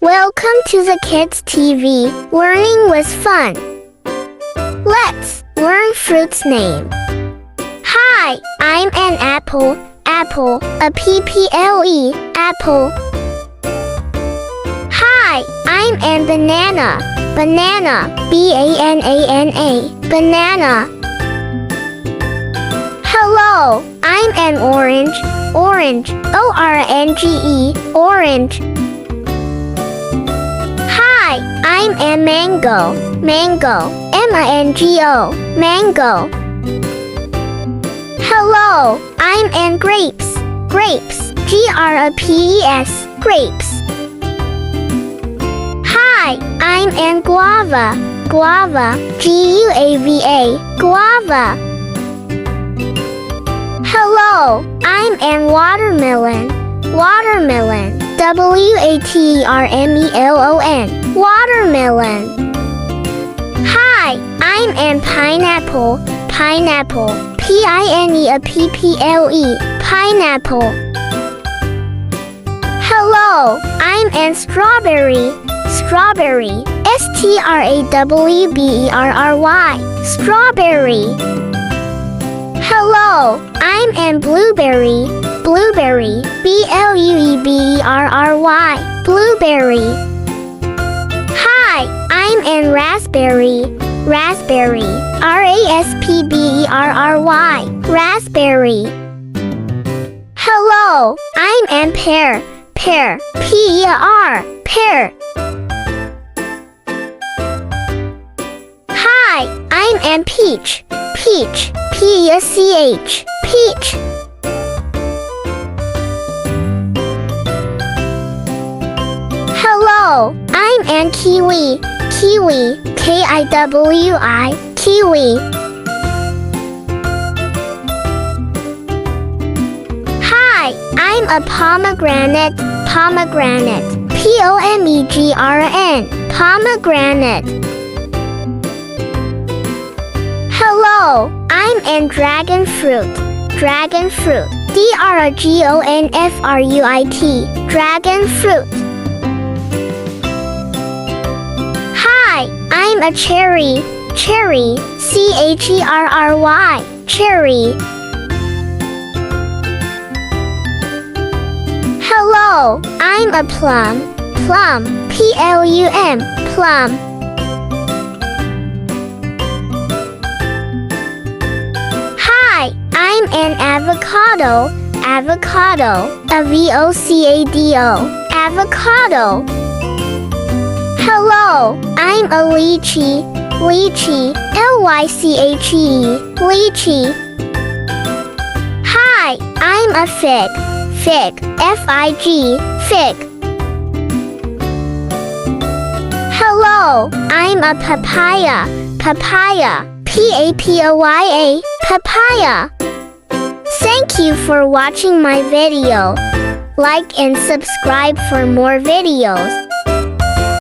Welcome to the Kids TV. Learning was fun. Let's learn fruit's name. Hi, I'm an apple. Apple, A-P-P-L-E, apple. Hi, I'm an banana. Banana, B-A-N-A-N-A, banana. Hello, I'm an orange. Orange, O-R-N-G-E, orange. Hi, I'm a mango. Mango, M-I-N-G-O, mango. Hello, I'm an grapes. Grapes, G-R-A-P-E-S, grapes. Hi, I'm an guava. Guava, G-U-A-V-A, guava. Hello, I'm an watermelon. Watermelon, W-A-T-E-R-M-E-L-O-N, watermelon. Hi, I'm an pineapple. Pineapple, P-I-N-E-A-P-P-L-E, pineapple. Hello, I'm an strawberry. Strawberry, S-T-R-A-W-B-E-R-R-Y, strawberry. Hello, I'm an blueberry. Blueberry, B-L-U-E-B-E-R-R-Y, blueberry. Hi, I'm an raspberry. Raspberry, R-A-S-P-B-E-R-R-Y, raspberry. Hello, I'm an pear. Pear, P-E-R, pear. Hi, I'm an peach. Peach, P-E-A-C-H, peach. Hello, I'm an kiwi. Kiwi, K-I-W-I, kiwi. Hi, I'm a pomegranate. Pomegranate, P-O-M-E-G-R-N, pomegranate. Hello, I'm an dragon fruit. Dragon fruit, D-R-A-G-O-N-F-R-U-I-T, dragon fruit. Hi, I'm a cherry. Cherry, C-H-E-R-R-Y, cherry. Hello, I'm a plum. Plum, P-L-U-M, plum. Hi, I'm an avocado. Avocado, A-V-O-C-A-D-O, avocado. Hello, I'm a lychee. Lychee, L-Y-C-H-E-E, lychee. Hi, I'm a fig. Fig, F-I-G, fig. Hello, I'm a papaya. Papaya, P-A-P-O-Y-A, papaya. Thank you for watching my video. Like and subscribe for more videos.